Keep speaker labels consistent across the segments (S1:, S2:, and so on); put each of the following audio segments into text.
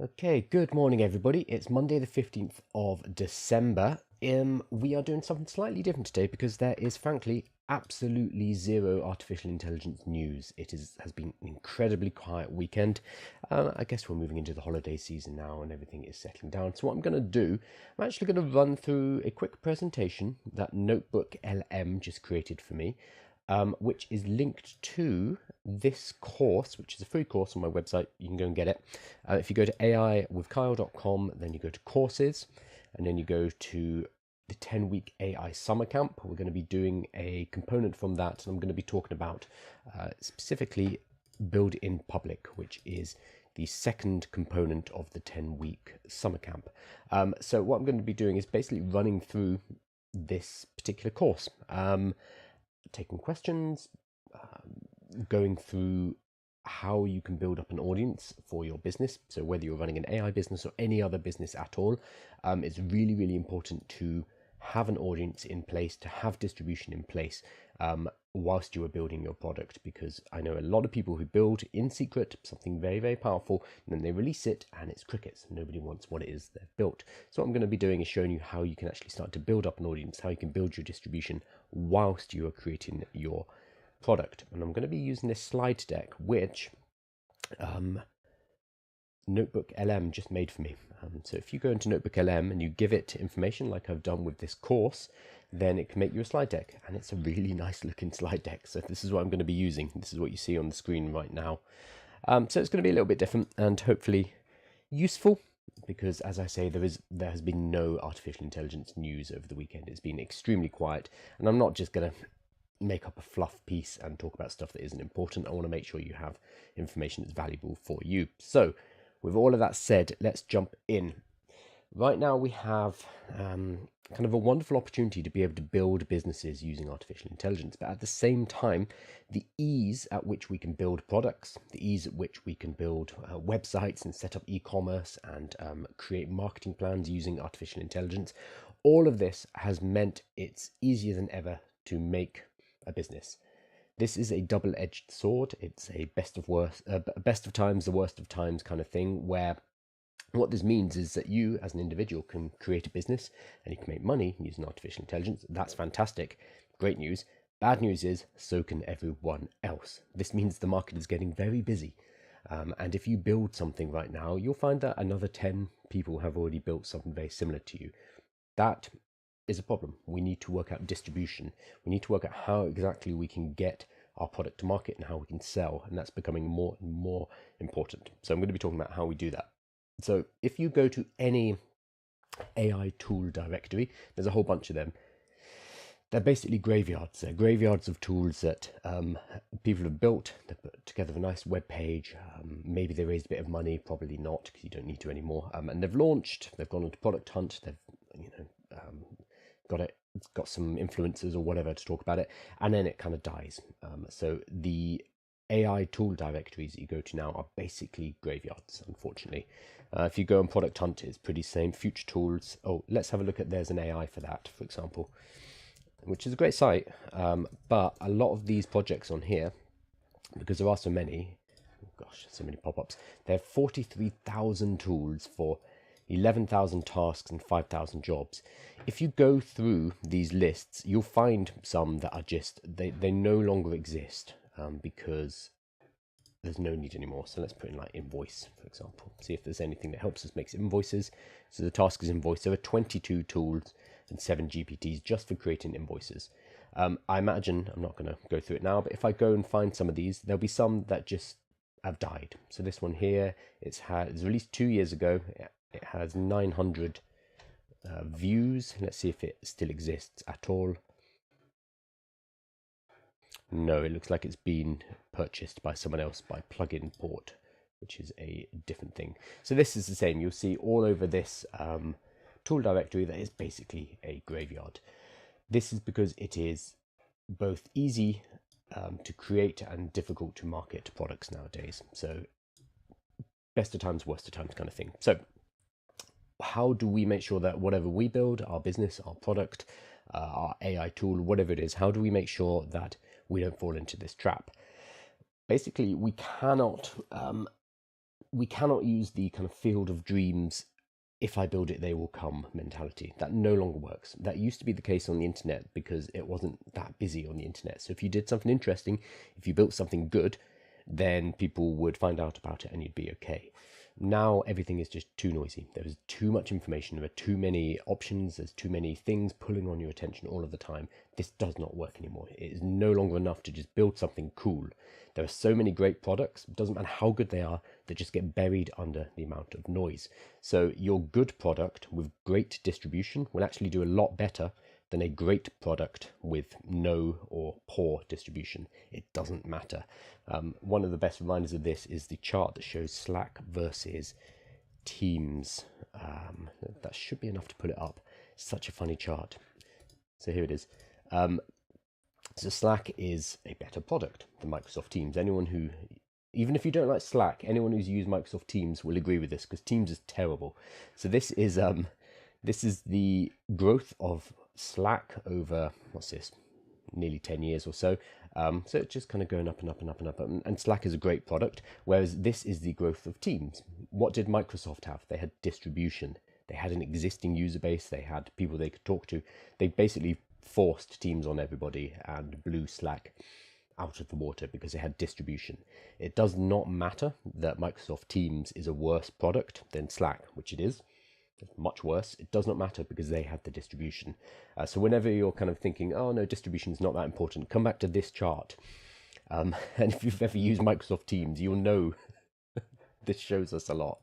S1: Okay, good morning, everybody. It's Monday, the 15th of December. We are doing something slightly different today because there is, frankly, absolutely zero artificial intelligence news. Has been an incredibly quiet weekend. I guess we're moving into the holiday season now and everything is settling down. So what I'm going to do, I'm actually going to run through a quick presentation that Notebook LM just created for me, which is linked to this course, which is a free course on my website. You can go and get it. If you go to aiwithkyle.com, then you go to courses, and then you go to the 10-week AI summer camp. We're going to be doing a component from that, and I'm going to be talking about specifically build in public, which is the second component of the 10-week summer camp. So what I'm going to be doing is basically running through this particular course, taking questions, going through how you can build up an audience for your business. So whether you're running an AI business or any other business at all, it's really, really important to have an audience in place, to have distribution in place whilst you are building your product, because I know a lot of people who build in secret something very, very powerful, and then they release it and it's crickets. Nobody wants what it is they've built. So what I'm going to be doing is showing you how you can actually start to build up an audience, how you can build your distribution whilst you are creating your product. And I'm going to be using this slide deck, which Notebook LM just made for me. So if you go into Notebook LM and you give it information like I've done with this course, then it can make you a slide deck, and it's a really nice looking slide deck. So this is what I'm going to be using. This is what you see on the screen right now. So it's going to be a little bit different and hopefully useful, because as I say, there has been no artificial intelligence news over the weekend. It's been extremely quiet, and I'm not just going to make up a fluff piece and talk about stuff that isn't important. I want to make sure you have information that's valuable for you. So with all of that said, let's jump in. Right now we have kind of a wonderful opportunity to be able to build businesses using artificial intelligence, but at the same time, the ease at which we can build products, the ease at which we can build websites and set up e-commerce and create marketing plans using artificial intelligence, all of this has meant it's easier than ever to make a business. This is a double-edged sword. It's a best of times, the worst of times kind of thing, where what this means is that you as an individual can create a business and you can make money using artificial intelligence. That's fantastic. Great news. Bad news is so can everyone else. This means the market is getting very busy. And if you build something right now, you'll find that another 10 people have already built something very similar to you. That is a problem. We need to work out distribution. We need to work out how exactly we can get our product to market and how we can sell. And that's becoming more and more important. So I'm going to be talking about how we do that. So if you go to any AI tool directory, there's a whole bunch of them. They're basically graveyards. They're graveyards of tools that people have built. They put together a nice web page. Maybe they raised a bit of money, probably not, because you don't need to anymore. And they've launched. They've gone on to Product Hunt. They've got some influencers or whatever to talk about it, and then it kind of dies. So the AI tool directories that you go to now are basically graveyards, unfortunately. If you go on Product Hunt, it's pretty same. Future Tools. Oh, let's have a look at there's an AI for that, for example, which is a great site. But a lot of these projects on here, because there are so many, gosh, so many pop-ups, there are 43,000 tools for 11,000 tasks and 5,000 jobs. If you go through these lists, you'll find some that are just, they no longer exist because there's no need anymore. So let's put in like invoice, for example. See if there's anything that helps us make invoices. So the task is invoice. There are 22 tools and 7 GPTs just for creating invoices. I imagine, I'm not going to go through it now, but if I go and find some of these, there'll be some that just have died. So this one here, it's released 2 years ago. It has 900 views. Let's see if it still exists at all. No, it looks like it's been purchased by someone else by plugin port, which is a different thing. So this is the same. You'll see all over this tool directory that is basically a graveyard. This is because it is both easy to create and difficult to market products nowadays. So best of times, worst of times kind of thing. So how do we make sure that whatever we build, our business, our product, our AI tool, whatever it is, how do we make sure that we don't fall into this trap? Basically, we cannot we cannot use the kind of field of dreams, if I build it, they will come mentality. That no longer works. That used to be the case on the internet because it wasn't that busy on the internet. So if you did something interesting, if you built something good, then people would find out about it and you'd be okay. Now everything is just too noisy. There is too much information. There are too many options. There's too many things pulling on your attention all of the time. This does not work anymore. It is no longer enough to just build something cool. There are so many great products. It doesn't matter how good they are. They just get buried under the amount of noise. So your good product with great distribution will actually do a lot better than a great product with no or poor distribution. It doesn't matter. One of the best reminders of this is the chart that shows Slack versus Teams. That should be enough to pull it up. Such a funny chart. So here it is. So Slack is a better product than Microsoft Teams. Anyone who, even if you don't like Slack, anyone who's used Microsoft Teams will agree with this because Teams is terrible. So this is the growth of Slack over, what's this, nearly 10 years or so. So it's just kind of going up and up and up and up. And Slack is a great product, whereas this is the growth of Teams. What did Microsoft have? They had distribution. They had an existing user base. They had people they could talk to. They basically forced Teams on everybody and blew Slack out of the water because they had distribution. It does not matter that Microsoft Teams is a worse product than Slack, which it is. It's much worse. It does not matter because they had the distribution. So whenever you're kind of thinking, oh no, distribution is not that important, come back to this chart. And if you've ever used Microsoft Teams, you'll know this shows us a lot.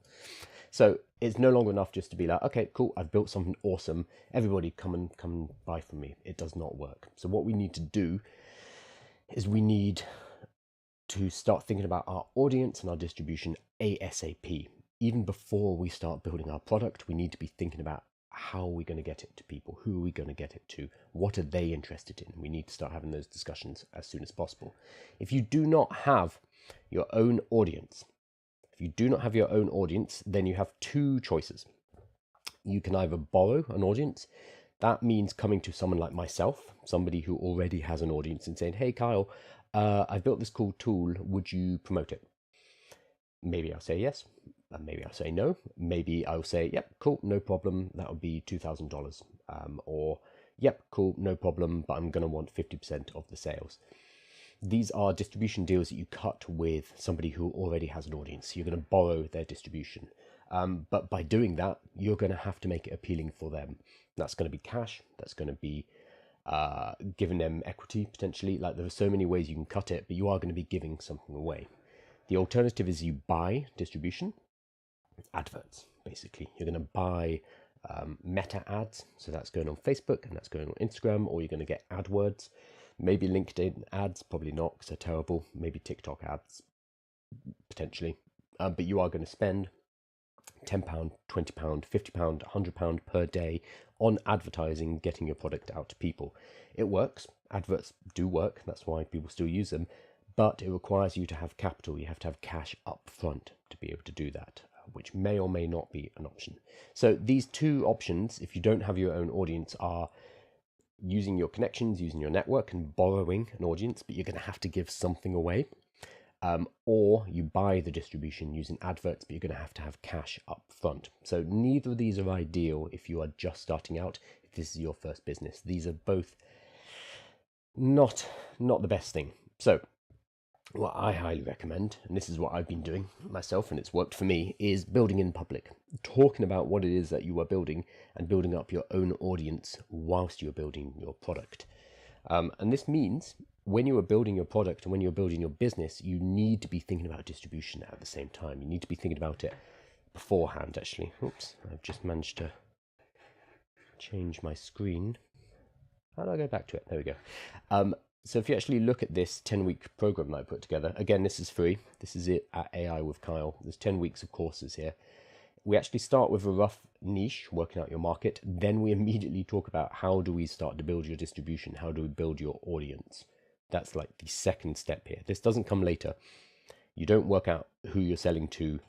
S1: So it's no longer enough just to be like, okay, cool, I've built something awesome. Everybody come and buy from me. It does not work. So what we need to do is we need to start thinking about our audience and our distribution ASAP. Even before we start building our product, we need to be thinking about how are we going to get it to people? Who are we going to get it to? What are they interested in? We need to start having those discussions as soon as possible. If you do not have your own audience, then you have two choices. You can either borrow an audience. That means coming to someone like myself, somebody who already has an audience, and saying, hey, Kyle, I've built this cool tool. Would you promote it? Maybe I'll say yes. Maybe I'll say no. Maybe I'll say, yep, cool, no problem. That would be $2,000. Or, yep, cool, no problem, but I'm going to want 50% of the sales. These are distribution deals that you cut with somebody who already has an audience. You're going to borrow their distribution. But by doing that, you're going to have to make it appealing for them. That's going to be cash. That's going to be giving them equity, potentially. Like, there are so many ways you can cut it, but you are going to be giving something away. The alternative is you buy distribution. Adverts, basically. You're going to buy meta ads. So that's going on Facebook and that's going on Instagram, or you're going to get AdWords. Maybe LinkedIn ads, probably not because they're terrible. Maybe TikTok ads, potentially. But you are going to spend £10, £20, £50, £100 per day on advertising, getting your product out to people. It works. Adverts do work. That's why people still use them. But it requires you to have capital. You have to have cash up front to be able to do that, which may or may not be an option. So these two options, if you don't have your own audience, are using your connections, using your network and borrowing an audience, but you're going to have to give something away. Or you buy the distribution using adverts, but you're going to have cash up front. So neither of these are ideal if you are just starting out, if this is your first business. These are both not the best thing. So what I highly recommend, and this is what I've been doing myself and it's worked for me, is building in public. Talking about what it is that you are building and building up your own audience whilst you're building your product. And this means when you are building your product and when you're building your business, you need to be thinking about distribution at the same time. You need to be thinking about it beforehand, actually. Oops, I've just managed to change my screen. How do I go back to it? There we go. So if you actually look at this 10-week program that I put together, again, this is free. This is it at AI with Kyle. There's 10 weeks of courses here. We actually start with a rough niche, working out your market. Then we immediately talk about how do we start to build your distribution? How do we build your audience? That's like the second step here. This doesn't come later. You don't work out who you're selling to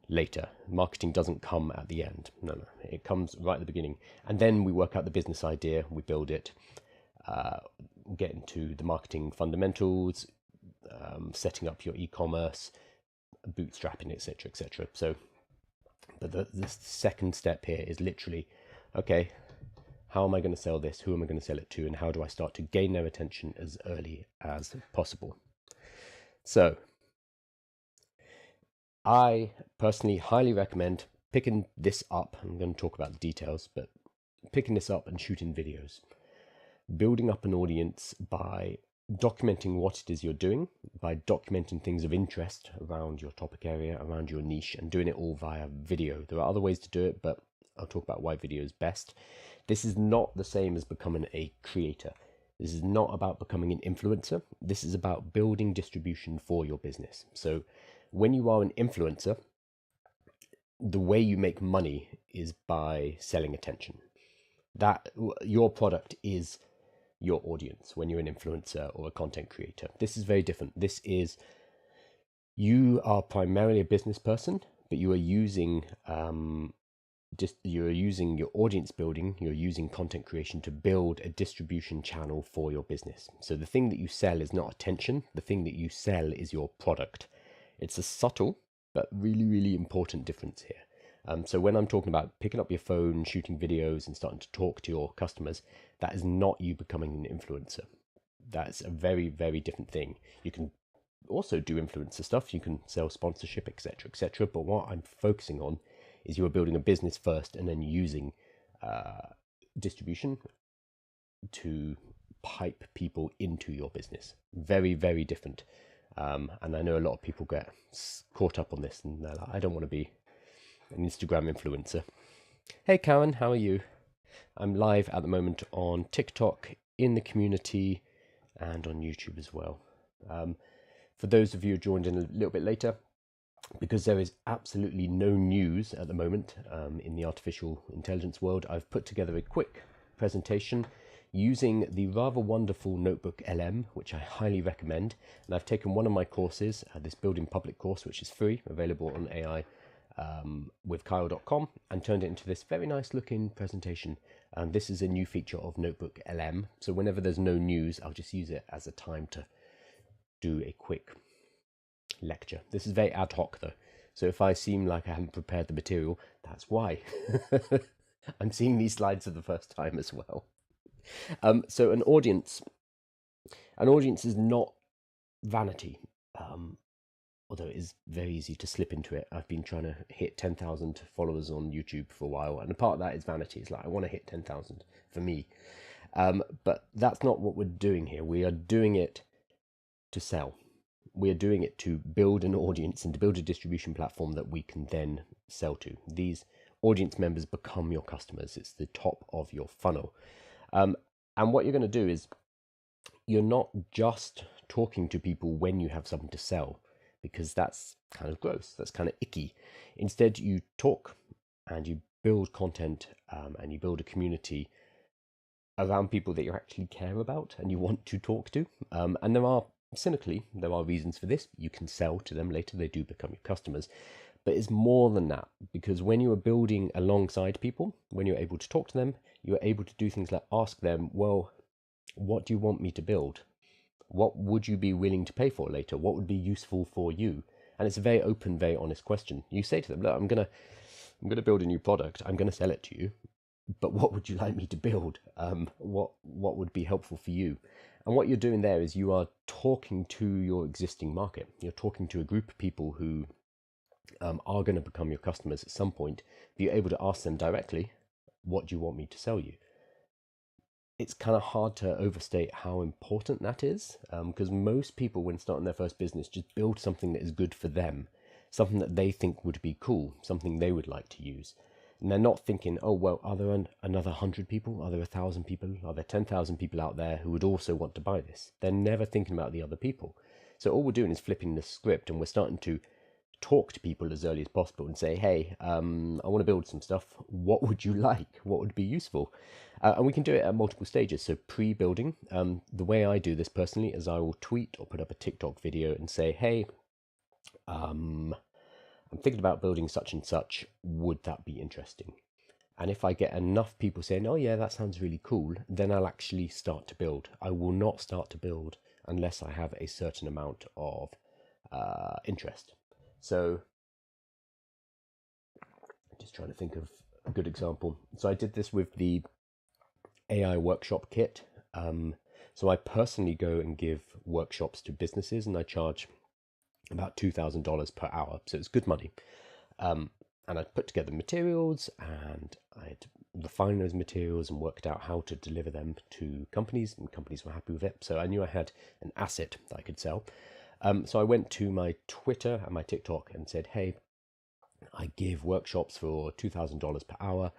S1: later. Marketing doesn't come at the end. No. It comes right at the beginning. And then we work out the business idea. We build it. Get into the marketing fundamentals, setting up your e-commerce, bootstrapping, etc., etc. So, but the second step here is literally, okay, how am I going to sell this? Who am I going to sell it to? And how do I start to gain their attention as early as possible? So, I personally highly recommend picking this up. I'm going to talk about the details, but picking this up and shooting videos. Building up an audience by documenting what it is you're doing, by documenting things of interest around your topic area, around your niche, and doing it all via video. There are other ways to do it, but I'll talk about why video is best. This is not the same as becoming a creator. This is not about becoming an influencer. This is about building distribution for your business. So when you are an influencer, the way you make money is by selling attention. That your product is your audience when you're an influencer or a content creator. This is very different. This is, you are primarily a business person, but you are using you're using your audience building, you're using content creation to build a distribution channel for your business. So the thing that you sell is not attention. The thing that you sell is your product. It's a subtle but really, really important difference here. So when I'm talking about picking up your phone, shooting videos, and starting to talk to your customers, that is not you becoming an influencer. That's a very, very different thing. You can also do influencer stuff. You can sell sponsorship, etc., etc. But what I'm focusing on is you are building a business first and then using distribution to pipe people into your business. Very, very different. And I know a lot of people get caught up on this and they're like, I don't want to be an Instagram influencer. Hey Karen, how are you? I'm live at the moment on TikTok, in the community, and on YouTube as well. For those of you who joined in a little bit later, because there is absolutely no news at the moment in the artificial intelligence world, I've put together a quick presentation using the rather wonderful notebook LM, which I highly recommend. And I've taken one of my courses, this Building Public course, which is free, available on AI with Kyle.com, and turned it into this very nice looking presentation. And this is a new feature of Notebook LM. So whenever there's no news, I'll just use it as a time to do a quick lecture. This is very ad hoc though. So if I seem like I haven't prepared the material, that's why. I'm seeing these slides for the first time as well. So an audience is not vanity. Although it is very easy to slip into it. I've been trying to hit 10,000 followers on YouTube for a while, and a part of that is vanity. It's like, I want to hit 10,000 for me. But that's not what we're doing here. We are doing it to sell. We are doing it to build an audience and to build a distribution platform that we can then sell to. These audience members become your customers. It's the top of your funnel. And what you're going to do is, you're not just talking to people when you have something to sell, because that's kind of gross, that's kind of icky. Instead, you talk and you build content and you build a community around people that you actually care about and you want to talk to. And there are reasons for this. You can sell to them later, they do become your customers. But it's more than that, because when you are building alongside people, when you're able to talk to them, you're able to do things like ask them, well, what do you want me to build? What would you be willing to pay for later? What would be useful for you? And it's a very open, very honest question. You say to them, look, I'm gonna build a new product. I'm gonna sell it to you. But what would you like me to build? What would be helpful for you? And what you're doing there is you are talking to your existing market. You're talking to a group of people who are going to become your customers at some point. But you're able to ask them directly, what do you want me to sell you? It's kind of hard to overstate how important that is, because most people, when starting their first business, just build something that is good for them, something that they think would be cool, something they would like to use. And they're not thinking, oh, well, are there another 100 people? Are there 1,000 people? Are there 10,000 people out there who would also want to buy this? They're never thinking about the other people. So all we're doing is flipping the script, and we're starting to talk to people as early as possible and say, hey, I want to build some stuff. What would you like? What would be useful? And we can do it at multiple stages. So pre-building, the way I do this personally is I will tweet or put up a TikTok video and say, hey, I'm thinking about building such and such. Would that be interesting? And if I get enough people saying, oh yeah, that sounds really cool, then I'll actually start to build. I will not start to build unless I have a certain amount of interest. So just trying to think of a good example. So I did this with the AI workshop kit. So I personally go and give workshops to businesses, and I charge about $2,000 per hour. So it's good money. And I put together materials, and I'd refined those materials and worked out how to deliver them to companies, and companies were happy with it. So I knew I had an asset that I could sell. So I went to my Twitter and my TikTok and said, hey, I give workshops for $2,000 per hour.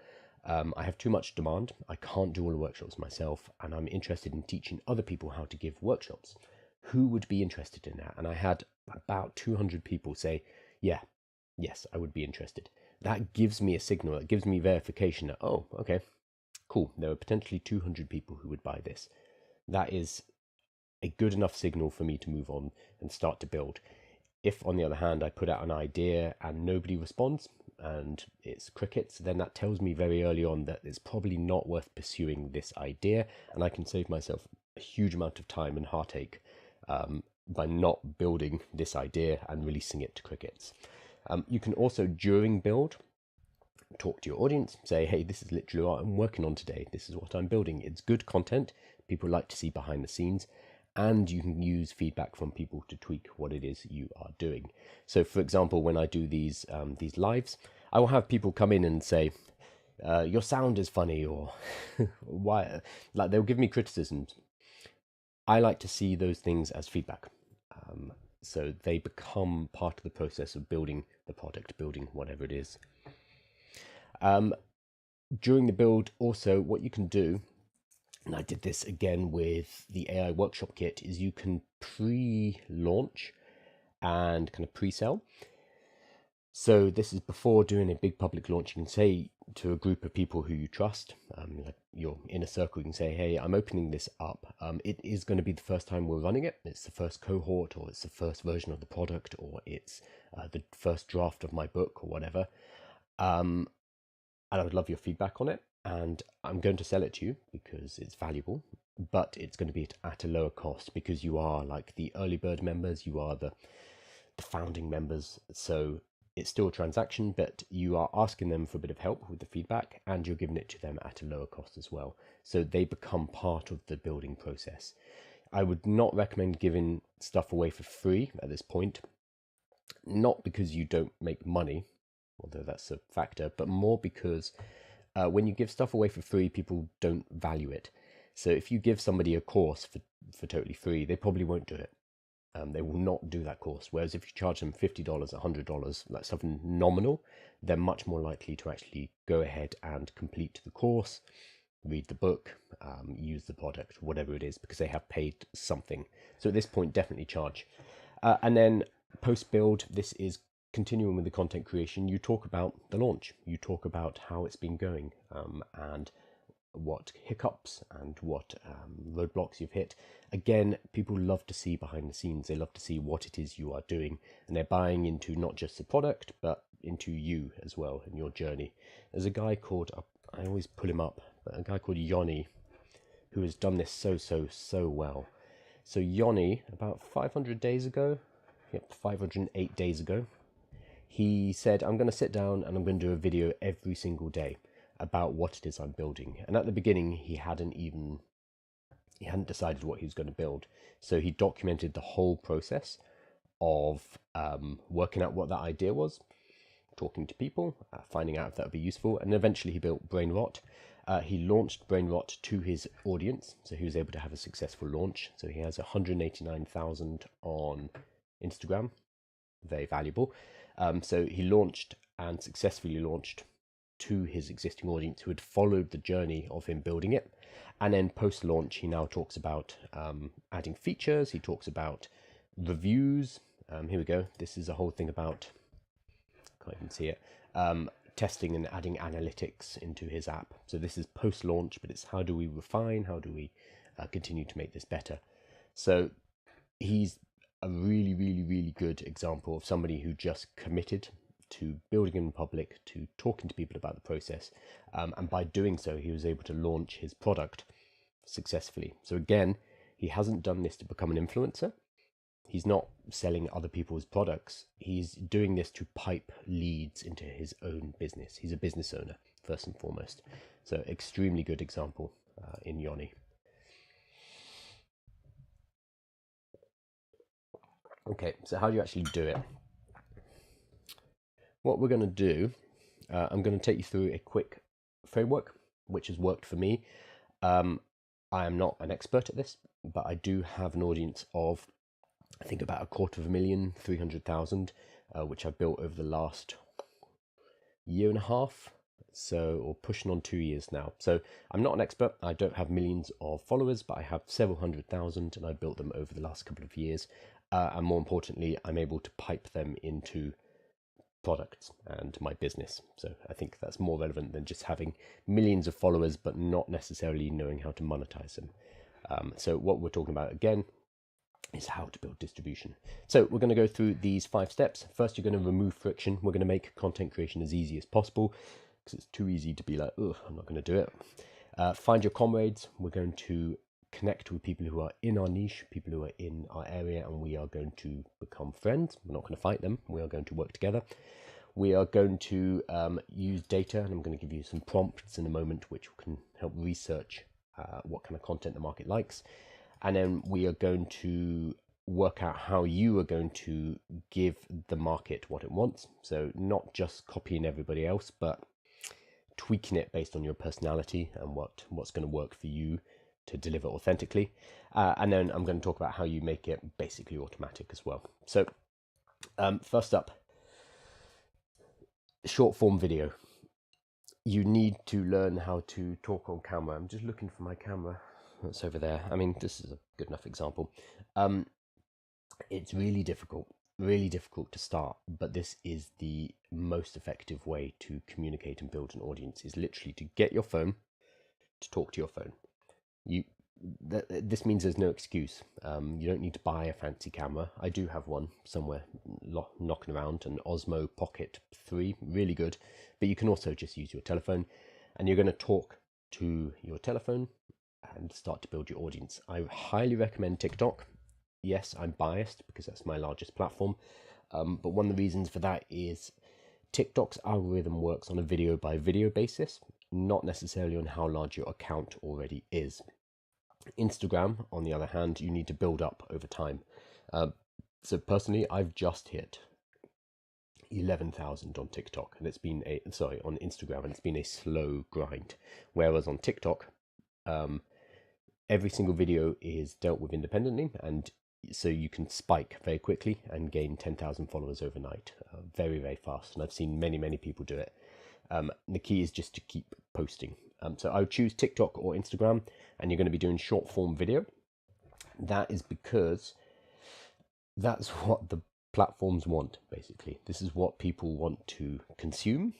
S1: I have too much demand. I can't do all the workshops myself, and I'm interested in teaching other people how to give workshops. Who would be interested in that? And I had about 200 people say, yeah, yes, I would be interested. That gives me a signal. That gives me verification that, oh, okay, cool. There are potentially 200 people who would buy this. That is a good enough signal for me to move on and start to build. If, on the other hand, I put out an idea and nobody responds and it's crickets, then that tells me very early on that it's probably not worth pursuing this idea, and I can save myself a huge amount of time and heartache by not building this idea and releasing it to crickets. You can also, during build, talk to your audience, say, hey, this is literally what I'm working on today. This is what I'm building. It's good content. People like to see behind the scenes. And you can use feedback from people to tweak what it is you are doing. So, for example, when I do these lives, I will have people come in and say, your sound is funny, or why, like they'll give me criticisms. I like to see those things as feedback. So they become part of the process of building the product, building whatever it is. During the build, also, what you can do, and I did this again with the AI workshop kit, is you can pre-launch and kind of pre-sell. So this is before doing a big public launch. You can say to a group of people who you trust, like your inner circle, you can say, hey, I'm opening this up. It is going to be the first time we're running it. It's the first cohort, or it's the first version of the product, or it's the first draft of my book, or whatever. And I would love your feedback on it. And I'm going to sell it to you because it's valuable, but it's going to be at a lower cost because you are like the early bird members, you are the founding members. So it's still a transaction, but you are asking them for a bit of help with the feedback, and you're giving it to them at a lower cost as well. So they become part of the building process. I would not recommend giving stuff away for free at this point, not because you don't make money, although that's a factor, but more because when you give stuff away for free, people don't value it. So if you give somebody a course for totally free, they probably won't do it. They will not do that course. Whereas if you charge them $50, $100, like something nominal, they're much more likely to actually go ahead and complete the course, read the book, use the product, whatever it is, because they have paid something. So at this point, definitely charge. And then post-build, this is continuing with the content creation. You talk about the launch. You talk about how it's been going, and what hiccups and what roadblocks you've hit. Again, people love to see behind the scenes. They love to see what it is you are doing, and they're buying into not just the product, but into you as well and your journey. There's a guy called, I always pull him up, but a guy called Yoni, who has done this so well. So Yoni, about 500 days ago, 508 days ago, he said, I'm going to sit down and I'm going to do a video every single day about what it is I'm building. And at the beginning, he hadn't decided what he was going to build. So he documented the whole process of working out what that idea was, talking to people, finding out if that would be useful, and eventually he built Brain Rot. He launched Brain Rot to his audience, so he was able to have a successful launch. So he has 189,000 on Instagram, very valuable. So he launched and successfully launched to his existing audience who had followed the journey of him building it. And then post-launch, he now talks about adding features. He talks about reviews. Here we go. This is a whole thing about, can't even see it, testing and adding analytics into his app. So this is post-launch, but it's how do we refine, how do we continue to make this better. So he's a really good example of somebody who just committed to building in public, to talking to people about the process, and by doing so he was able to launch his product successfully. So again, he hasn't done this to become an influencer. He's not selling other people's products. He's doing this to pipe leads into his own business. He's a business owner, first and foremost. So extremely good example in Yoni. Okay, so how do you actually do it? What we're going to do, I'm going to take you through a quick framework, which has worked for me. I am not an expert at this, but I do have an audience of, I think, about 250,000, 300,000, which I've built over the last year and a half, so, or pushing on 2 years now. So I'm not an expert. I don't have millions of followers, but I have several 100,000, and I built them over the last couple of years. And more importantly, I'm able to pipe them into products and my business. So I think that's more relevant than just having millions of followers but not necessarily knowing how to monetize them. So what we're talking about again is how to build distribution. So we're going to go through these 5 steps. First, you're going to remove friction. We're going to make content creation as easy as possible because it's too easy to be like, oh, I'm not going to do it. Find your comrades. We're going to connect with people who are in our niche, people who are in our area, and we are going to become friends. We're not going to fight them. We are going to work together. We are going to use data, and I'm going to give you some prompts in a moment which can help research what kind of content the market likes. And then we are going to work out how you are going to give the market what it wants. So not just copying everybody else, but tweaking it based on your personality and what's going to work for you to deliver authentically. And then I'm going to talk about how you make it basically automatic as well. So first up, short form video. You need to learn how to talk on camera. I'm just looking for my camera. That's over there. I mean, this is a good enough example. It's really difficult to start, but this is the most effective way to communicate and build an audience, is literally to get your phone, to talk to your phone. This means there's no excuse. You don't need to buy a fancy camera. I do have one somewhere knocking around, an Osmo Pocket 3, really good. But you can also just use your telephone, and you're going to talk to your telephone and start to build your audience. I highly recommend TikTok. Yes, I'm biased because that's my largest platform. But one of the reasons for that is TikTok's algorithm works on a video by video basis, not necessarily on how large your account already is. Instagram, on the other hand, you need to build up over time. So personally, I've just hit 11,000 on TikTok, and it's been on Instagram, and it's been a slow grind. Whereas on TikTok, every single video is dealt with independently, and so you can spike very quickly and gain 10,000 followers overnight, very, very fast. And I've seen many people do it. The key is just to keep posting. So I would choose TikTok or Instagram, and you're going to be doing short form video. That is because that's what the platforms want, basically. This is what people want to consume,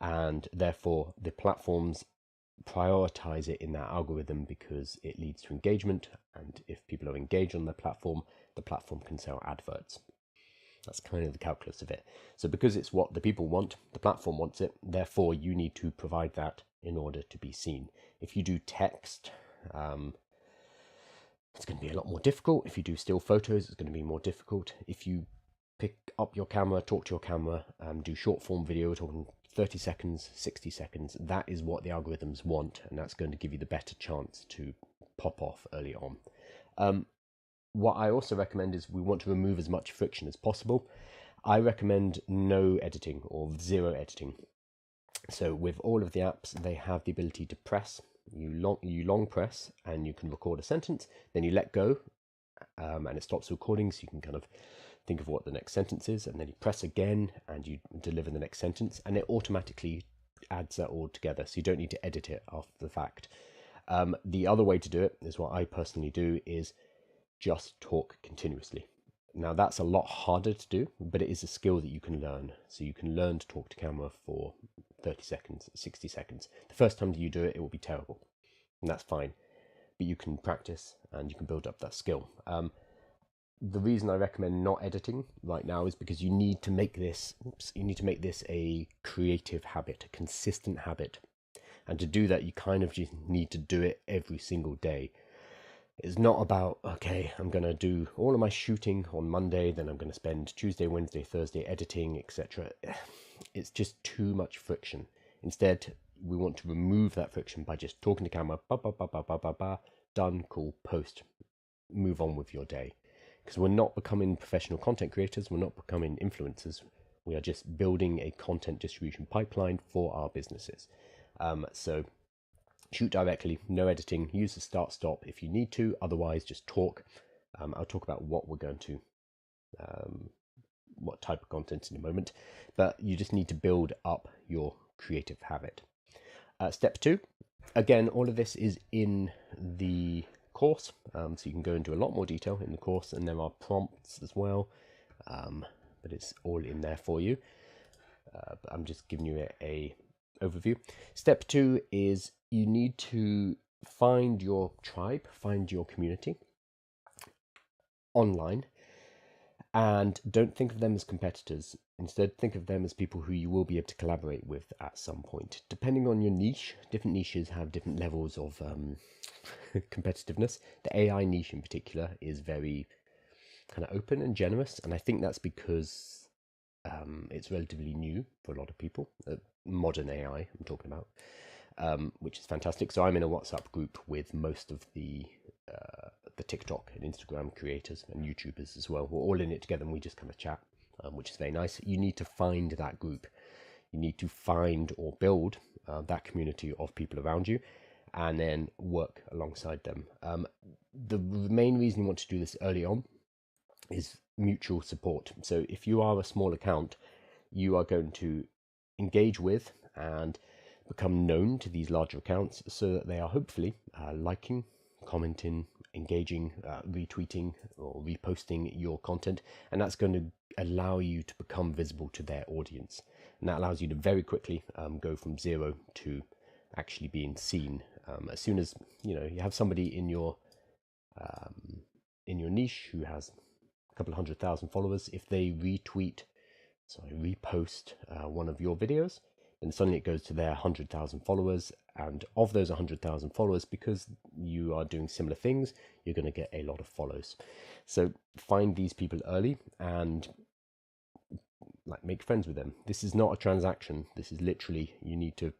S1: and therefore the platforms prioritize it in that algorithm because it leads to engagement, and if people are engaged on the platform can sell adverts. That's kind of the calculus of it. So because it's what the people want, the platform wants it, therefore you need to provide that in order to be seen. If you do text, it's going to be a lot more difficult. If you do still photos, it's going to be more difficult. If you pick up your camera, talk to your camera, do short form video, talking 30 seconds, 60 seconds, that is what the algorithms want, and that's going to give you the better chance to pop off early on. What I also recommend is we want to remove as much friction as possible. I recommend no editing or 0 editing. So with all of the apps, they have the ability to press. You long press and you can record a sentence, then you let go and it stops recording, so you can kind of think of what the next sentence is, and then you press again and you deliver the next sentence, and it automatically adds that all together, so you don't need to edit it after the fact. The other way to do it is what I personally do, is just talk continuously. Now that's a lot harder to do, but it is a skill that you can learn. So you can learn to talk to camera for 30 seconds, 60 seconds. The first time that you do it, it will be terrible, and that's fine. But you can practice and you can build up that skill. The reason I recommend not editing right now is because you need to make this a creative habit, a consistent habit. And to do that, you kind of just need to do it every single day. It's not about, okay, I'm going to do all of my shooting on Monday, then I'm going to spend Tuesday, Wednesday, Thursday editing, etc. It's just too much friction. Instead, we want to remove that friction by just talking to camera, ba ba ba ba ba ba ba, done, cool, post, move on with your day. Because we're not becoming professional content creators, we're not becoming influencers. We are just building a content distribution pipeline for our businesses. So shoot directly, no editing, use the start stop if you need to, otherwise just talk. I'll talk about what we're going to, what type of content in a moment, but you just need to build up your creative habit. Step 2, again, all of this is in the course, so you can go into a lot more detail in the course, and there are prompts as well, but it's all in there for you. But I'm just giving you a overview. Step 2 is you need to find your tribe, find your community online, and don't think of them as competitors. Instead, think of them as people who you will be able to collaborate with at some point. Depending on your niche, different niches have different levels of competitiveness. The AI niche in particular is very kind of open and generous, and I think that's because it's relatively new for a lot of people. Modern AI, I'm talking about, which is fantastic. So I'm in a WhatsApp group with most of the TikTok and Instagram creators and YouTubers as well. We're all in it together and we just kind of chat, which is very nice. You need to find that group. You need to find or build that community of people around you and then work alongside them. The main reason you want to do this early on is mutual support. So if you are a small account, you are going to engage with and become known to these larger accounts so that they are hopefully liking, commenting, engaging, retweeting or reposting your content, and that's going to allow you to become visible to their audience, and that allows you to very quickly go from zero to actually being seen. As soon as you have somebody in your niche who has a couple of 100,000 followers, if they repost one of your videos, then suddenly it goes to their 100,000 followers, and of those 100,000 followers, because you are doing similar things, you're going to get a lot of follows. So find these people early and make friends with them. This is not a transaction. This is literally, you need to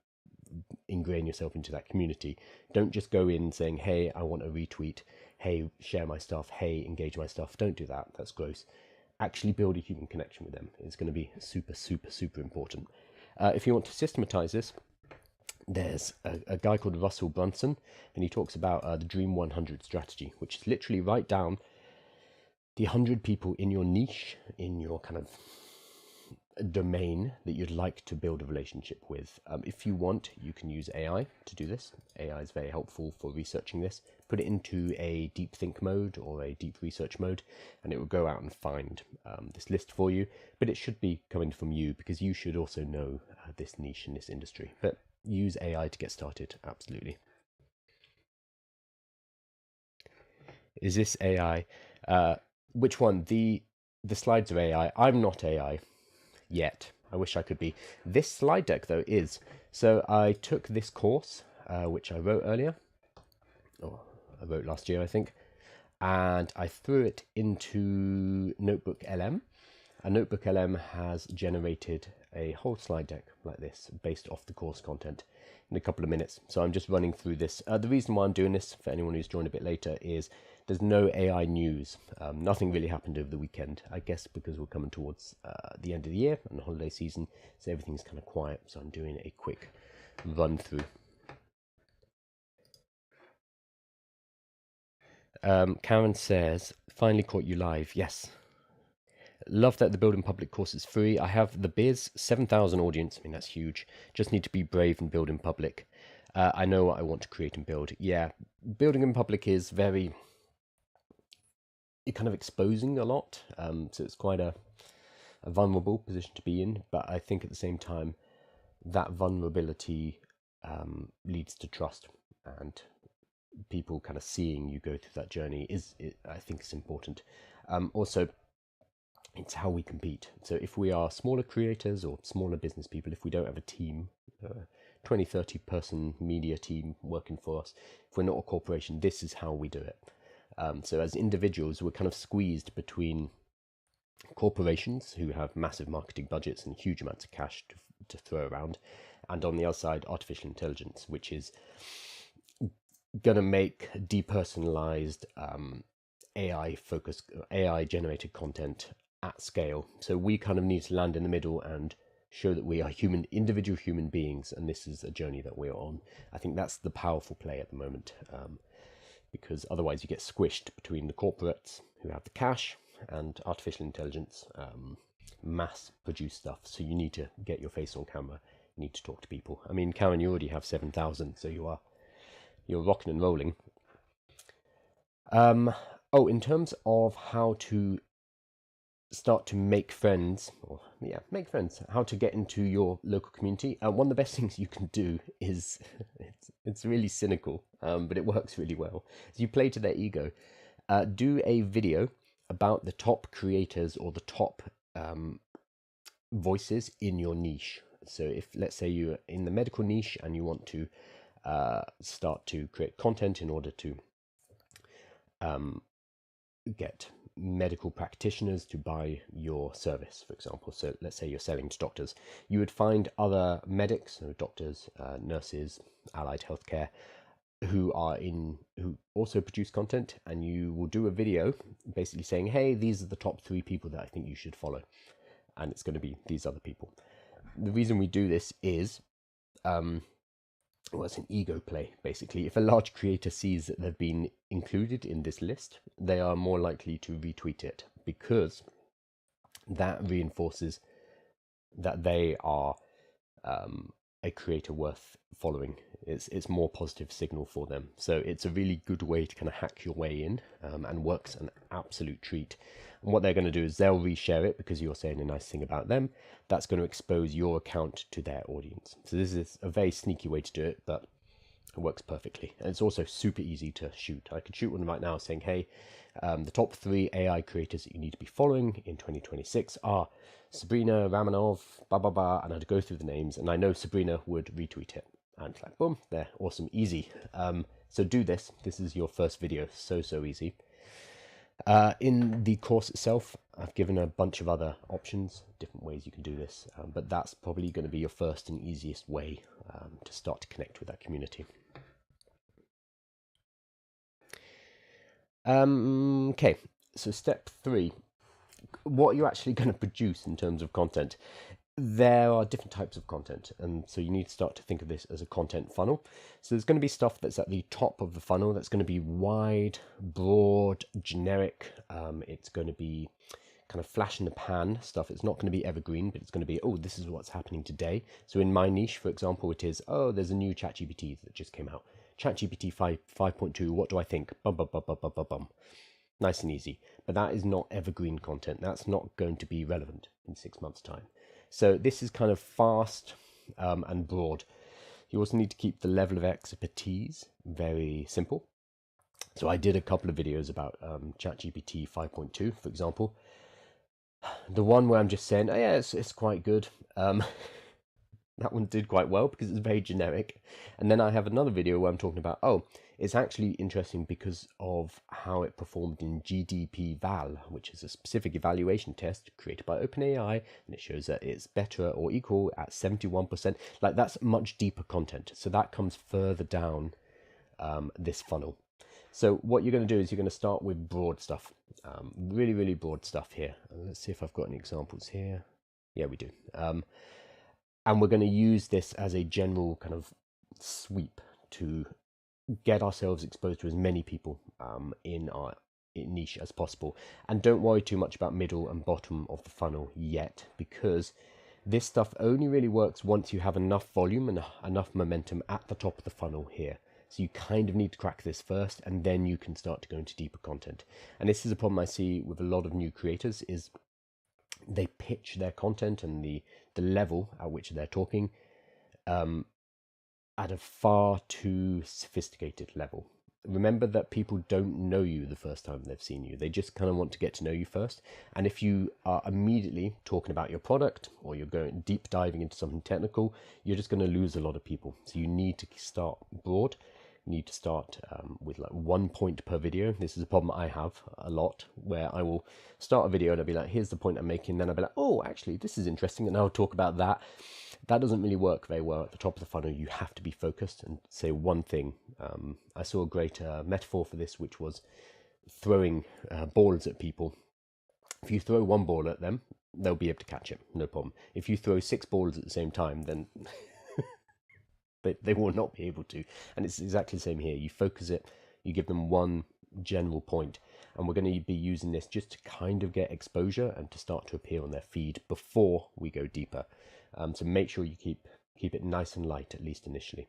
S1: ingrain yourself into that community. Don't just go in saying, hey, I want a retweet, hey, share my stuff, hey, engage my stuff. Don't do that. That's gross. Actually build a human connection with them. It's going to be super, super, super important. If you want to systematize this, there's a guy called Russell Brunson, and he talks about the Dream 100 strategy, which is literally write down the 100 people in your niche, in your kind of domain that you'd like to build a relationship with. If you want, you can use AI to do this. AI is very helpful for researching this. Put it into a deep think mode or a deep research mode, and it will go out and find this list for you. But it should be coming from you, because you should also know this niche in this industry. But use AI to get started, absolutely. Is this AI? Which one? The slides are AI. I'm not AI yet. I wish I could be. This slide deck, though, is. So I took this course, which I wrote earlier. Oh, I wrote last year, I think. And I threw it into Notebook LM. And Notebook LM has generated a whole slide deck like this based off the course content in a couple of minutes. So I'm just running through this. The reason why I'm doing this, for anyone who's joined a bit later, is there's no AI news. Nothing really happened over the weekend, I guess because we're coming towards the end of the year and the holiday season, so everything's kind of quiet. So I'm doing a quick run through. Karen says, finally caught you live. Yes. Love that the Build in Public course is free. I have the biz, 7,000 audience. I mean, that's huge. Just need to be brave and build in public. I know what I want to create and build. Yeah, building in public is very, kind of exposing a lot. So it's quite a vulnerable position to be in. But I think at the same time, that vulnerability leads to trust, and people kind of seeing you go through that journey I think is important. Also, it's how we compete. So if we are smaller creators or smaller business people, if we don't have a team, 20, 30 person media team working for us, if we're not a corporation, this is how we do it. So as individuals, we're kind of squeezed between corporations who have massive marketing budgets and huge amounts of cash to throw around, and on the other side, artificial intelligence, which is going to make depersonalized AI generated content at scale. So we kind of need to land in the middle and show that we are individual human beings, and this is a journey that we're on. I think that's the powerful play at the moment, because otherwise you get squished between the corporates who have the cash and artificial intelligence mass produce stuff. So you need to get your face on camera, you need to talk to people. I mean, Karen, you already have 7,000, so you're rocking and rolling. In terms of how to start to make friends, how to get into your local community, one of the best things you can do is, it's really cynical, but it works really well. So you play to their ego. Do a video about the top creators or the top voices in your niche. So if, let's say, you're in the medical niche and you want to start to create content in order to get medical practitioners to buy your service, for example. So let's say you're selling to doctors. You would find other medics, so doctors, nurses, allied healthcare, who also produce content, and you will do a video basically saying, hey, these are the top 3 people that I think you should follow. And it's going to be these other people. The reason we do this is, it's an ego play, basically. If a large creator sees that they've been included in this list, they are more likely to retweet it, because that reinforces that they are a creator worth following. It's more positive signal for them. So it's a really good way to kind of hack your way in, and works an absolute treat. And what they're going to do is they'll reshare it because you're saying a nice thing about them. That's going to expose your account to their audience. So this is a very sneaky way to do it, but it works perfectly. And it's also super easy to shoot. I could shoot one right now saying, hey, the top 3 AI creators that you need to be following in 2026 are Sabrina Ramanov, blah, blah, blah. And I'd go through the names, and I know Sabrina would retweet it. And it's like, boom, there, awesome, easy. So do this. This is your first video. So easy. In the course itself, I've given a bunch of other options, different ways you can do this, but that's probably going to be your first and easiest way to start to connect with that community. Okay, so step 3, what are you actually going to produce in terms of content? There are different types of content, and so you need to start to think of this as a content funnel. So there's going to be stuff that's at the top of the funnel that's going to be wide, broad, generic. It's going to be kind of flash in the pan stuff. It's not going to be evergreen, but it's going to be, oh, this is what's happening today. So in my niche, for example, it is, oh, there's a new ChatGPT that just came out. ChatGPT 5.2, what do I think? Bum, bum, bum, bum, bum, bum, bum. Nice and easy. But that is not evergreen content. That's not going to be relevant in 6 months' time. So this is kind of fast and broad. You also need to keep the level of expertise very simple. So I did a couple of videos about ChatGPT 5.2, for example. The one where I'm just saying, oh yeah, it's quite good. That one did quite well because it's very generic. And then I have another video where I'm talking about, oh, it's actually interesting because of how it performed in GDP-Val, which is a specific evaluation test created by OpenAI, and it shows that it's better or equal at 71%. Like, that's much deeper content. So that comes further down this funnel. So what you're going to do is you're going to start with broad stuff, really, really broad stuff here. Let's see if I've got any examples here. Yeah, we do. And we're going to use this as a general kind of sweep to get ourselves exposed to as many people in our niche as possible. And don't worry too much about middle and bottom of the funnel yet, because this stuff only really works once you have enough volume and enough momentum at the top of the funnel here. So you kind of need to crack this first, and then you can start to go into deeper content. And this is a problem I see with a lot of new creators, is they pitch their content and the level at which they're talking at a far too sophisticated level. Remember that people don't know you the first time they've seen you. They just kind of want to get to know you first. And if you are immediately talking about your product, or you're going deep diving into something technical, you're just going to lose a lot of people. So you need to start broad, You need to start with like 1 point per video. This is a problem I have a lot, where I will start a video and I'll be like, here's the point I'm making. Then I'll be like, oh, actually, this is interesting. And I'll talk about that. That doesn't really work very well at the top of the funnel. You have to be focused and say one thing. I saw a great metaphor for this, which was throwing balls at people. If you throw one ball at them, they'll be able to catch it, no problem. If you throw 6 balls at the same time, then they will not be able to. And it's exactly the same here. You focus it, you give them one general point, and we're going to be using this just to kind of get exposure and to start to appear on their feed before we go deeper. So make sure you keep it nice and light, at least initially.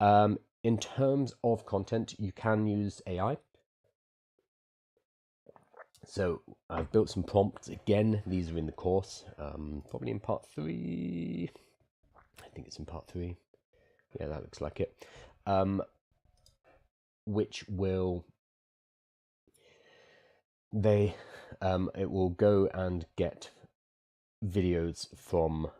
S1: In terms of content, you can use AI. So I've built some prompts. Again, these are in the course, probably in part 3. I think it's in part 3. Yeah, that looks like it. Which will, it will go and get videos from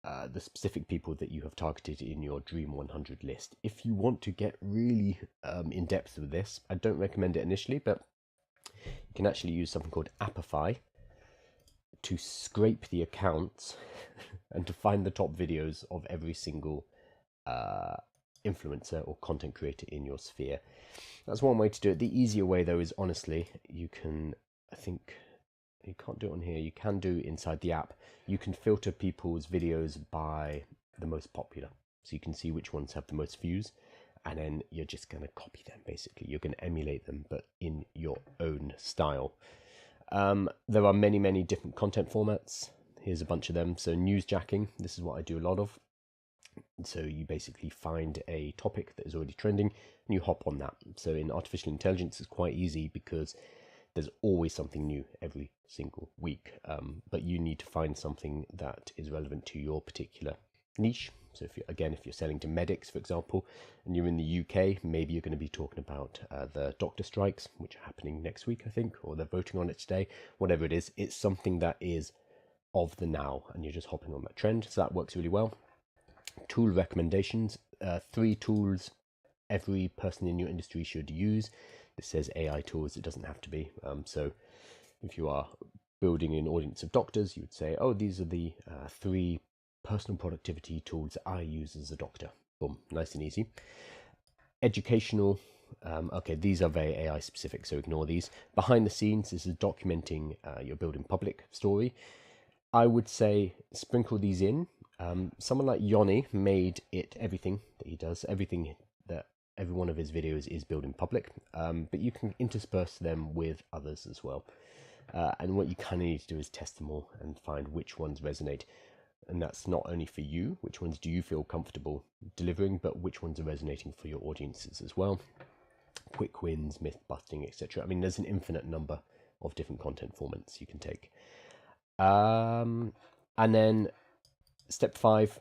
S1: the specific people that you have targeted in your Dream 100 list. If you want to get really in depth with this, I don't recommend it initially, but you can actually use something called Apify to scrape the accounts and to find the top videos of every single influencer or content creator in your sphere. That's one way to do it. The easier way, though, is honestly, you can, I think, you can't do it on here, you can do inside the app. You can filter people's videos by the most popular. So you can see which ones have the most views, and then you're just going to copy them, basically. You're going to emulate them, but in your own style. There are many, many different content formats. Here's a bunch of them. So newsjacking, this is what I do a lot of. So you basically find a topic that is already trending and you hop on that. So in artificial intelligence, it's quite easy because there's always something new every single week. But you need to find something that is relevant to your particular niche. So if you're selling to medics, for example, and you're in the UK, maybe you're going to be talking about the doctor strikes, which are happening next week, I think, or they're voting on it today. Whatever it is, it's something that is of the now, and you're just hopping on that trend. So that works really well. Tool recommendations, 3 tools every person in your industry should use. This says AI tools, it doesn't have to be. So if you are building an audience of doctors, you would say, oh, these are the 3 personal productivity tools I use as a doctor. Boom, nice and easy. Educational, okay, these are very AI specific, so ignore these. Behind the scenes, this is documenting your building public story. I would say sprinkle these in. Someone like Yoni made it everything that he does, everything that every one of his videos is building public, but you can intersperse them with others as well. And what you kind of need to do is test them all and find which ones resonate. And that's not only for you, which ones do you feel comfortable delivering, but which ones are resonating for your audiences as well. Quick wins, myth busting, etc. I mean, there's an infinite number of different content formats you can take. And then step 5,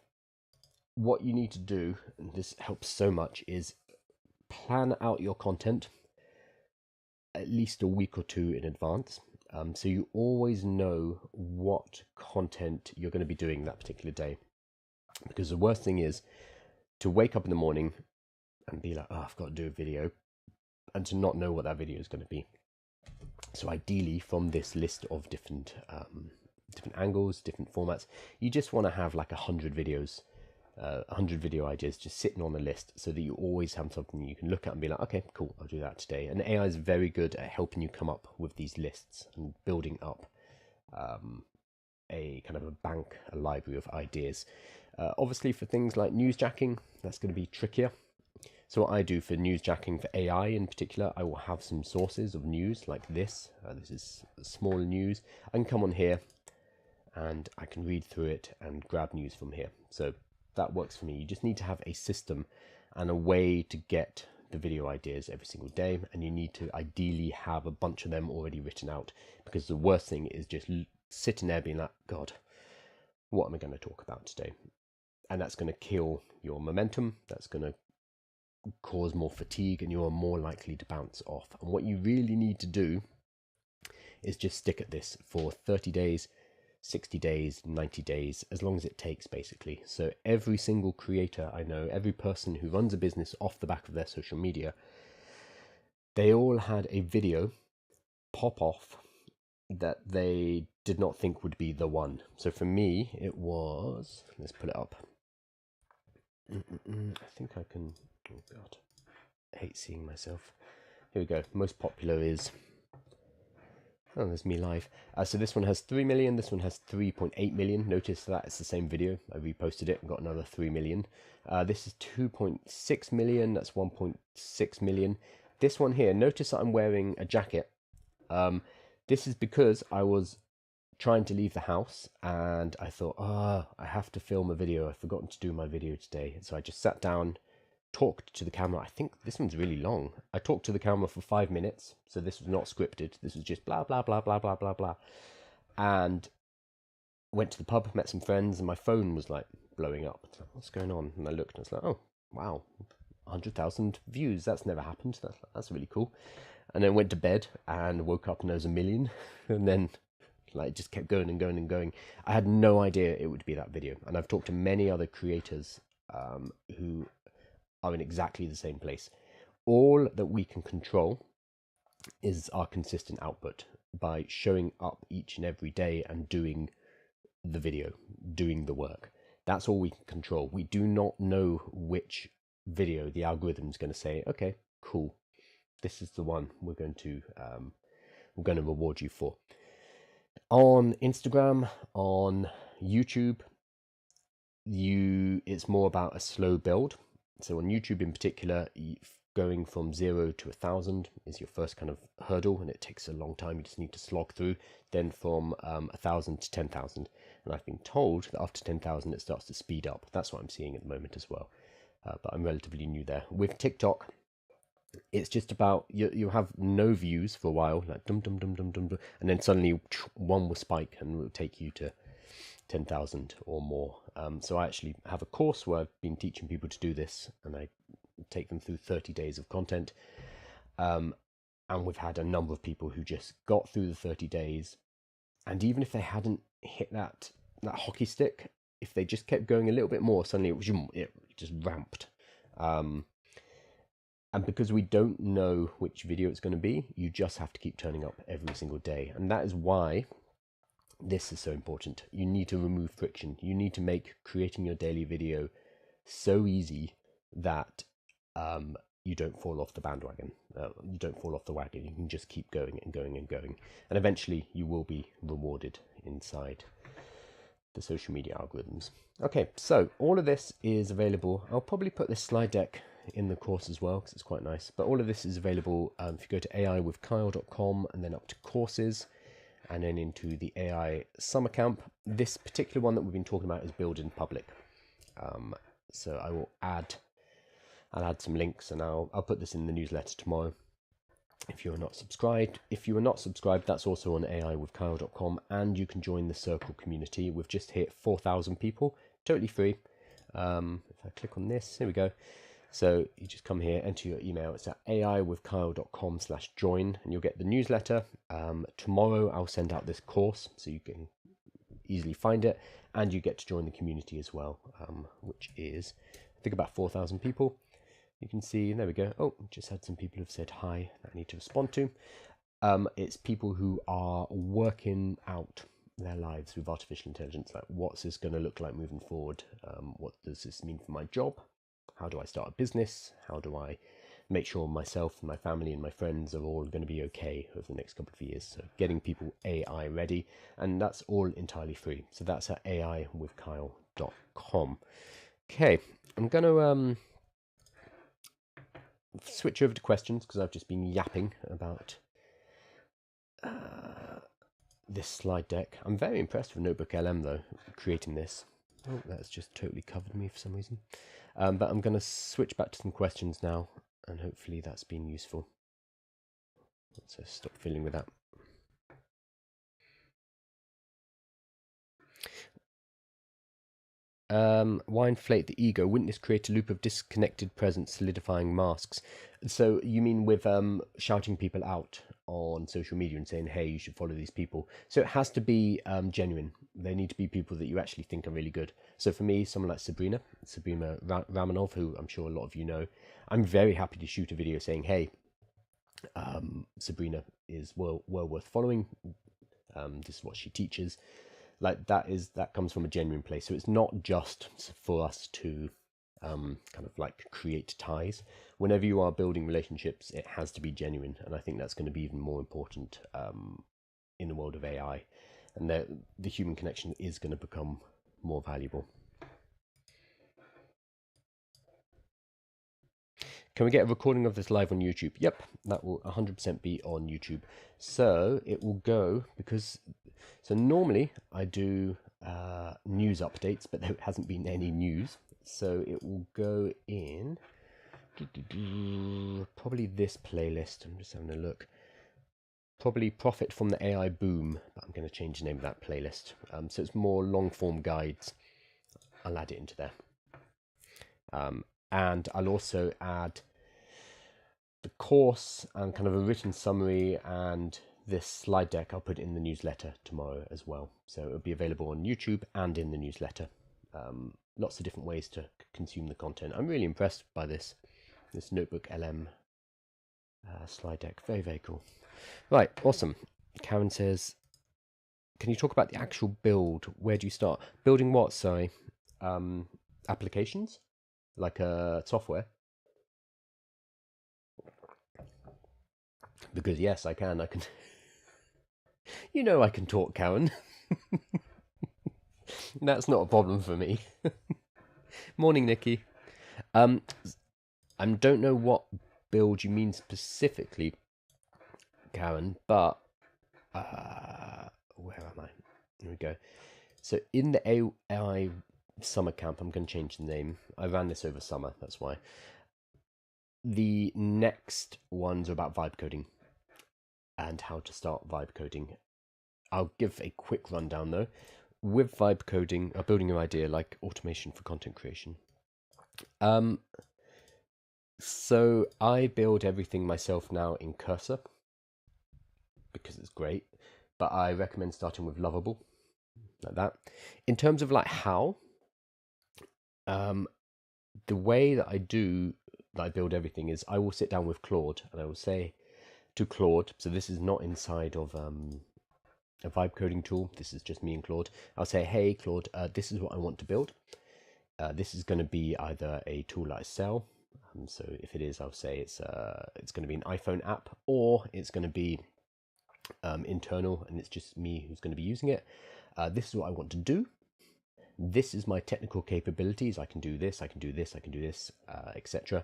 S1: what you need to do, and this helps so much, is plan out your content at least a week or 2 in advance. So you always know what content you're going to be doing that particular day. Because the worst thing is to wake up in the morning and be like, oh, I've got to do a video, and to not know what that video is going to be. So ideally, from this list of different angles, different formats, you just want to have like 100 videos, 100 video ideas just sitting on the list, so that you always have something you can look at and be like, okay, cool, I'll do that today. And AI is very good at helping you come up with these lists and building up a kind of a bank, a library of ideas. Obviously, for things like newsjacking, that's going to be trickier. So what I do for newsjacking, for AI in particular, I will have some sources of news like this. This is small news. I can come on here and I can read through it and grab news from here. So that works for me. You just need to have a system and a way to get the video ideas every single day, and you need to ideally have a bunch of them already written out, because the worst thing is just sitting there being like, God, what am I going to talk about today? And that's going to kill your momentum. That's going to cause more fatigue, and you are more likely to bounce off. And what you really need to do is just stick at this for 30 days, 60 days, 90 days, as long as it takes, basically. So every single creator I know, every person who runs a business off the back of their social media, they all had a video pop off that they did not think would be the one. So for me, it was, let's put it up. I think I can, oh God, I hate seeing myself. Here we go. Most popular is, oh, there's me live. So this one has 3 million, this one has 3.8 million. Notice that it's the same video. I reposted it and got another 3 million. This is 2.6 million, that's 1.6 million. This one here, notice that I'm wearing a jacket. This is because I was trying to leave the house and I thought, I have to film a video. I've forgotten to do my video today. So I just sat down, talked to the camera. I think this one's really long. I talked to the camera for 5 minutes. So this was not scripted. This was just blah, blah, blah, blah, blah, blah, blah. And went to the pub, met some friends, and my phone was like blowing up. Like, what's going on? And I looked and I was like, oh, wow, 100,000 views. That's never happened. That's really cool. And then went to bed and woke up and there was 1 million. And then like it just kept going and going and going. I had no idea it would be that video. And I've talked to many other creators who are in exactly the same place. All that we can control is our consistent output by showing up each and every day and doing the video, doing the work. That's all we can control. We do not know which video the algorithm is going to say, okay, cool, this is the one we're going to reward you for. On Instagram, on YouTube, it's more about a slow build. So on YouTube in particular, going from 0 to 1,000 is your first kind of hurdle, and it takes a long time. You just need to slog through. Then from 1,000 to 10,000, and I've been told that after 10,000 it starts to speed up. That's what I'm seeing at the moment as well. But I'm relatively new there. With TikTok, it's just about you have no views for a while, like dum dum dum dum dum, dum, and then suddenly one will spike and will take you to 10,000 or more. So I actually have a course where I've been teaching people to do this, and I take them through 30 days of content. And we've had a number of people who just got through the 30 days, and even if they hadn't hit that hockey stick, if they just kept going a little bit more, suddenly it just ramped. And because we don't know which video it's going to be, you just have to keep turning up every single day. And that is why this is so important. You need to remove friction. You need to make creating your daily video so easy that you don't fall off the bandwagon. You don't fall off the wagon. You can just keep going and going and going. And eventually you will be rewarded inside the social media algorithms. Okay, so all of this is available. I'll probably put this slide deck in the course as well because it's quite nice. But all of this is available if you go to aiwithkyle.com and then up to courses and then into the AI summer camp. This particular one that we've been talking about is build in public. So I'll add some links, and I'll put this in the newsletter tomorrow. If you're not subscribed, that's also on aiwithkyle.com, and you can join the Circle community. We've just hit 4,000 people, totally free. If I click on this, here we go. So you just come here, enter your email. It's at aiwithkyle.com/join, and you'll get the newsletter. Tomorrow I'll send out this course so you can easily find it, and you get to join the community as well, which is, I think, about 4,000 people. You can see, there we go. Oh, just had some people who've said hi that I need to respond to. It's people who are working out their lives with artificial intelligence. Like, what's this going to look like moving forward? What does this mean for my job? How do I start a business? How do I make sure myself and my family and my friends are all going to be okay over the next couple of years? So getting people AI ready, and that's all entirely free. So that's at aiwithkyle.com. Okay, I'm going to switch over to questions because I've just been yapping about this slide deck. I'm very impressed with Notebook LM though, creating this. Oh, that's just totally covered me for some reason. But I'm going to switch back to some questions now, and hopefully that's been useful. Let's stop fiddling with that. Why inflate the ego? Wouldn't this create a loop of disconnected presence, solidifying masks? So you mean with shouting people out on social media and saying, hey, you should follow these people. So it has to be genuine. They need to be people that you actually think are really good. So for me, someone like Sabrina Ramanov, who I'm sure a lot of you know, I'm very happy to shoot a video saying, hey, Sabrina is well worth following. This is what she teaches. Like that comes from a genuine place. So it's not just for us to kind of like create ties. Whenever you are building relationships, it has to be genuine, and I think that's going to be even more important in the world of AI, and the human connection is going to become more valuable. Can we get a recording of this live on YouTube? Yep, that will 100% be on YouTube. So it will go, because, so normally I do news updates, but there hasn't been any news. So it will go in probably this playlist. I'm just having a look. Probably Profit from the AI Boom, but I'm going to change the name of that playlist. So it's more long form guides. I'll add it into there. And I'll also add the course and kind of a written summary, and this slide deck I'll put in the newsletter tomorrow as well. So it'll be available on YouTube and in the newsletter. Lots of different ways to consume the content. I'm really impressed by this Notebook LM slide deck. Very, very cool. Right, awesome. Karen says, can you talk about the actual build? Where do you start? Building what, sorry? Applications? Like software? Because yes, I can. You know I can talk, Karen. That's not a problem for me. Morning, Nikki. I don't know what build you mean specifically, Karen, but where am I? Here we go. So in the AI summer camp, I'm going to change the name. I ran this over summer, that's why. The next ones are about vibe coding and how to start vibe coding. I'll give a quick rundown though. With vibe coding, or building an idea like automation for content creation. So I build everything myself now in Cursor because it's great, but I recommend starting with Lovable, like that. In terms of like how, the way that I build everything is I will sit down with Claude and I will say to Claude, so this is not inside of a vibe coding tool, this is just me and Claude. I'll say, hey Claude, this is what I want to build. This is going to be either a tool that I sell, so if it is, I'll say it's going to be an iPhone app, or it's going to be internal and it's just me who's going to be using it. This is what I want to do. This is my technical capabilities. I can do this, I can do this, I can do this, etc.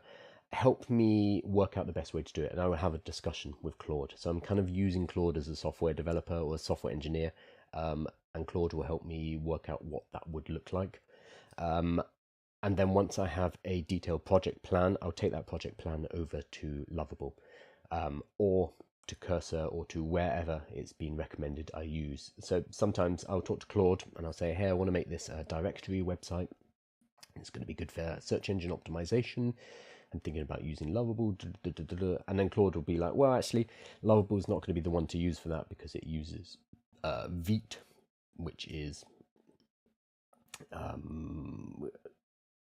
S1: Help me work out the best way to do it, and I will have a discussion with Claude. So I'm kind of using Claude as a software developer or a software engineer, and Claude will help me work out what that would look like. And then once I have a detailed project plan, I'll take that project plan over to Lovable, or to Cursor, or to wherever it's been recommended I use. So sometimes I'll talk to Claude and I'll say, hey, I want to make this a directory website. It's going to be good for search engine optimization. I'm thinking about using Lovable. And then Claude will be like, well, actually, Lovable is not going to be the one to use for that because it uses Vite, which is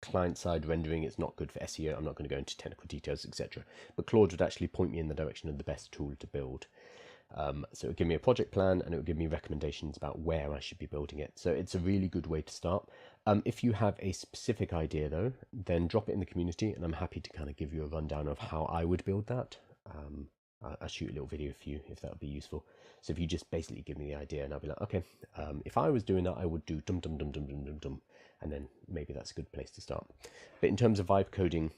S1: client-side rendering. It's not good for SEO. I'm not going to go into technical details, etc. But Claude would actually point me in the direction of the best tool to build. So it would give me a project plan and it would give me recommendations about where I should be building it. So it's a really good way to start. If you have a specific idea though, then drop it in the community and I'm happy to kind of give you a rundown of how I would build that. I'll shoot a little video for you if that would be useful. So if you just basically give me the idea and I'll be like, okay, if I was doing that, I would do dum dum dum dum dum dum dum, and then maybe that's a good place to start. But in terms of vibe coding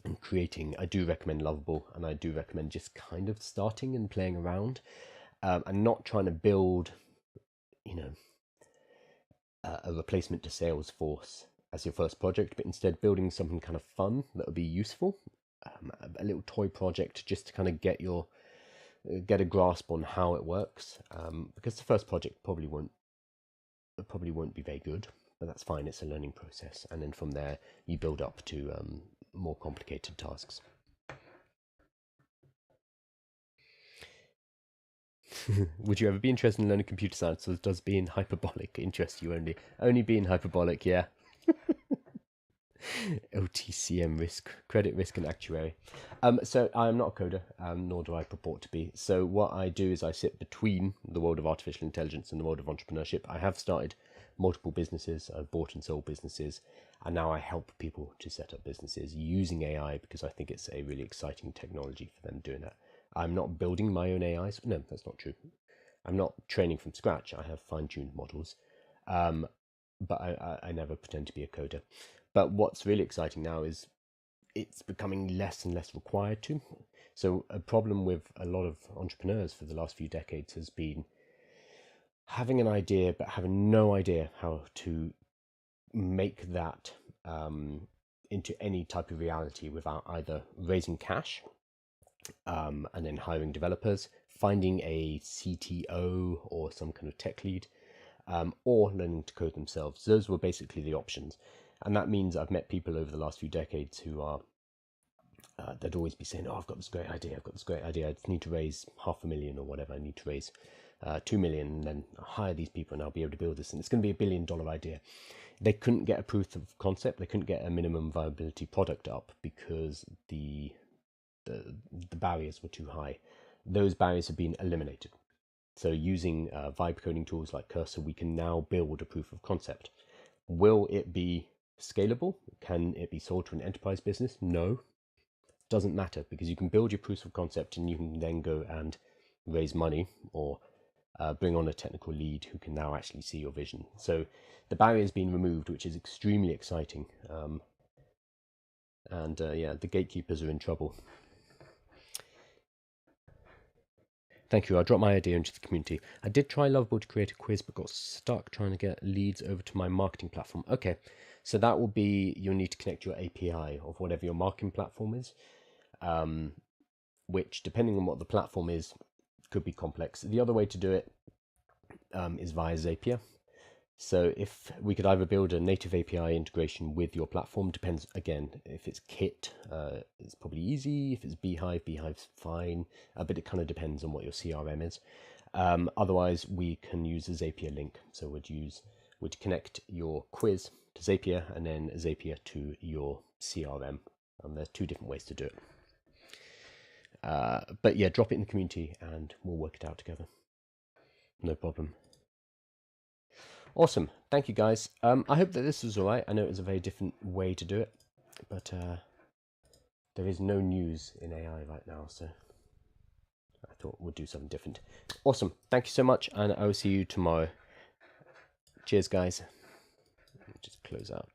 S1: and creating, I do recommend Lovable, and I do recommend just kind of starting and playing around, and not trying to build, you know, a replacement to Salesforce as your first project, but instead building something kind of fun that would be useful. A little toy project just to kind of get a grasp on how it works, because the first project probably won't be very good, but that's fine. It's a learning process, and then from there you build up to more complicated tasks. Would you ever be interested in learning computer science, or does being hyperbolic interest you only? Only being hyperbolic, yeah. OTCM risk, credit risk and actuary. So I'm not a coder, nor do I purport to be. So what I do is I sit between the world of artificial intelligence and the world of entrepreneurship. I have started multiple businesses, I've bought and sold businesses, and now I help people to set up businesses using AI because I think it's a really exciting technology for them doing that. I'm not building my own AIs. No, that's not true. I'm not training from scratch. I have fine-tuned models, but I never pretend to be a coder. But what's really exciting now is it's becoming less and less required to. So a problem with a lot of entrepreneurs for the last few decades has been having an idea, but having no idea how to make that into any type of reality without either raising cash and then hiring developers, finding a CTO or some kind of tech lead, or learning to code themselves. Those were basically the options. And that means I've met people over the last few decades who are, they'd always be saying, oh, I've got this great idea, I just need to raise $500,000 or whatever, I need to raise 2 million, and then I'll hire these people and I'll be able to build this, and it's going to be $1 billion idea. They couldn't get a proof of concept, they couldn't get a minimum viability product up because the barriers were too high. Those barriers have been eliminated. So using vibe coding tools like Cursor, we can now build a proof of concept. Will it be scalable? Can it be sold to an enterprise business? No. Doesn't matter, because you can build your proof of concept and you can then go and raise money or bring on a technical lead who can now actually see your vision. So the barrier has been removed, which is extremely exciting. Yeah, the gatekeepers are in trouble. Thank you. I'll drop my idea into the community. I did try Lovable to create a quiz, but got stuck trying to get leads over to my marketing platform. Okay, so that will be, you'll need to connect your API of whatever your marketing platform is, which, depending on what the platform is, could be complex. The other way to do it is via Zapier. So if we could either build a native API integration with your platform, depends, again, if it's Kit, it's probably easy. If it's Beehive, Beehive's fine, but it kind of depends on what your CRM is. Otherwise, we can use a Zapier link. So we'd connect your quiz to Zapier and then Zapier to your CRM. There's two different ways to do it. But yeah, drop it in the community and we'll work it out together. No problem. Awesome. Thank you, guys. I hope that this was all right. I know it was a very different way to do it, but there is no news in AI right now, so I thought we'd do something different. Awesome. Thank you so much, and I will see you tomorrow. Cheers, guys. Just close out.